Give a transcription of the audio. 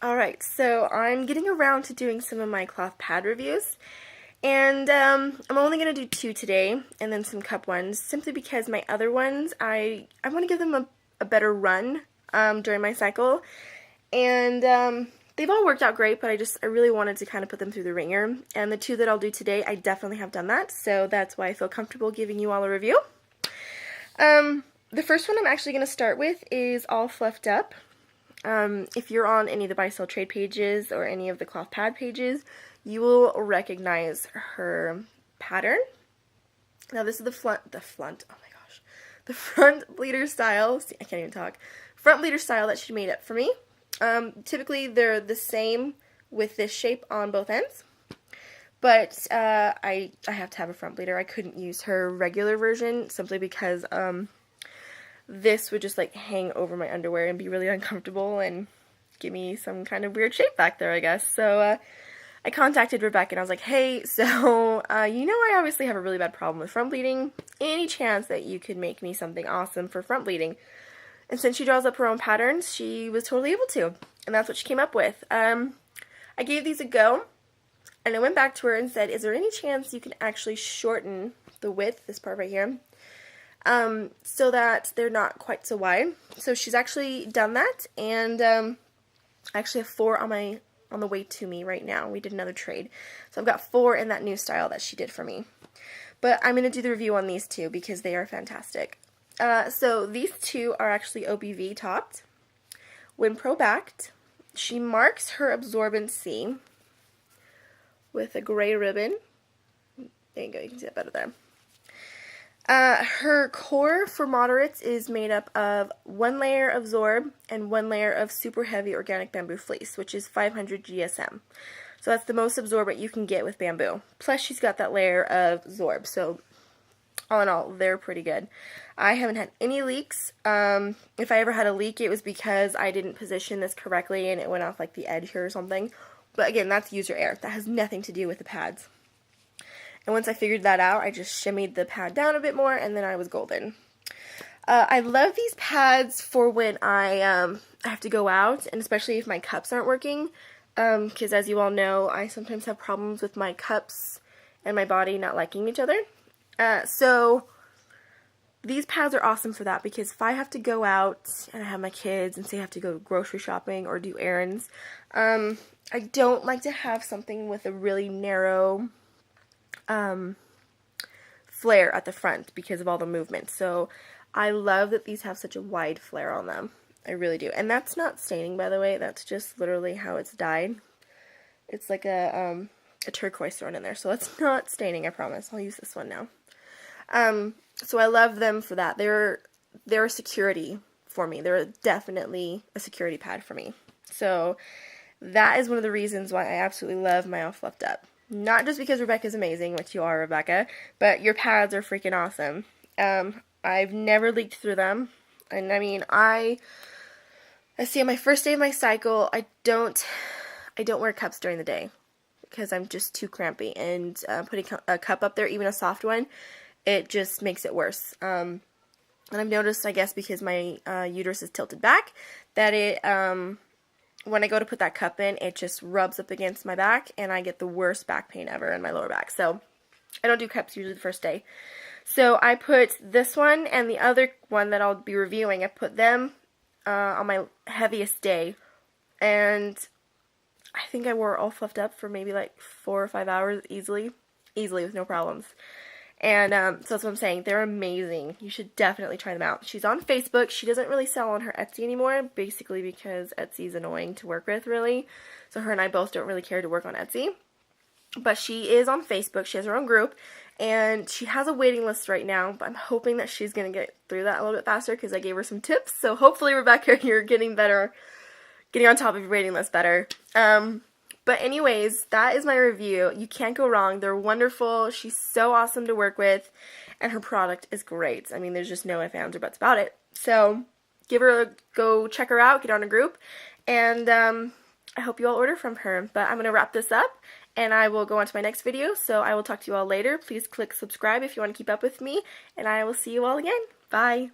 Alright, so I'm getting around to doing some of my cloth pad reviews, and I'm only going to do 2 today, and then some cup ones, simply because my other ones, I want to give them a better run during my cycle, and they've all worked out great, but I really wanted to kind of put them through the ringer, and the 2 that I'll do today, I definitely have done that, so that's why I feel comfortable giving you all a review. The first one I'm actually going to start with is all Fluffed Up. If you're on any of the buy sell trade pages or any of the cloth pad pages, you will recognize her pattern. Now this is the front bleeder style. See, I can't even talk. Front bleeder style that she made up for me. Typically they're the same with this shape on both ends, but I have to have a front bleeder. I couldn't use her regular version simply because this would just like hang over my underwear and be really uncomfortable and give me some kind of weird shape back there, I guess. So I contacted Rebecca and I was like, hey, so I obviously have a really bad problem with front bleeding. Any chance that you could make me something awesome for front bleeding? And since she draws up her own patterns, she was totally able to. And that's what she came up with. I gave these a go, and I went back to her and said, is there any chance you can actually shorten the width, this part right here, so that they're not quite so wide? So she's actually done that, and I actually have 4 on the way to me right now. We did another trade. So I've got 4 in that new style that she did for me. But I'm going to do the review on these 2 because they are fantastic. So these 2 are actually OBV topped, Winpro backed. She marks her absorbency with a gray ribbon. There you go, you can see it better there. Her core for moderates is made up of 1 layer of Zorb and 1 layer of super heavy organic bamboo fleece, which is 500 GSM. So that's the most absorbent you can get with bamboo. Plus she's got that layer of Zorb, so all in all, they're pretty good. I haven't had any leaks. If I ever had a leak, it was because I didn't position this correctly and it went off like the edge here or something. But again, that's user error. That has nothing to do with the pads. And once I figured that out, I just shimmied the pad down a bit more, and then I was golden. I love these pads for when I have to go out, and especially if my cups aren't working, because as you all know, I sometimes have problems with my cups and my body not liking each other. So these pads are awesome for that, because if I have to go out and I have my kids and say I have to go grocery shopping or do errands, I don't like to have something with a really narrow flare at the front because of all the movement. So I love that these have such a wide flare on them. I really do. And that's not staining, by the way. That's just literally how it's dyed. It's like a turquoise thrown in there. So it's not staining, I promise. I'll use this one now. So I love them for that. They're a security for me. They're definitely a security pad for me. So that is one of the reasons why I absolutely love my All Fluffed Up. Not just because Rebecca's amazing, which you are, Rebecca, but your pads are freaking awesome. I've never leaked through them. And I mean, I see on my first day of my cycle, I don't wear cups during the day because I'm just too crampy, and putting a cup up there, even a soft one, it just makes it worse. And I've noticed, I guess because my uterus is tilted back, that it when I go to put that cup in, it just rubs up against my back, and I get the worst back pain ever in my lower back. So I don't do cups usually the first day. So I put this one and the other one that I'll be reviewing, I put them on my heaviest day, and I think I wore All Fluffed Up for maybe like 4 or 5 hours easily with no problems. And so that's what I'm saying. They're amazing. You should definitely try them out. She's on Facebook. She doesn't really sell on her Etsy anymore, basically because Etsy's annoying to work with, really. So her and I both don't really care to work on Etsy. But she is on Facebook. She has her own group, and she has a waiting list right now, but I'm hoping that she's going to get through that a little bit faster because I gave her some tips. So hopefully, Rebecca, you're getting better, getting on top of your waiting list better. But anyways, that is my review. You can't go wrong. They're wonderful. She's so awesome to work with, and her product is great. I mean, there's just no ifs, ands, or buts about it. So go check her out, get on a group, and I hope you all order from her. But I'm going to wrap this up, and I will go on to my next video. So I will talk to you all later. Please click subscribe if you want to keep up with me, and I will see you all again. Bye.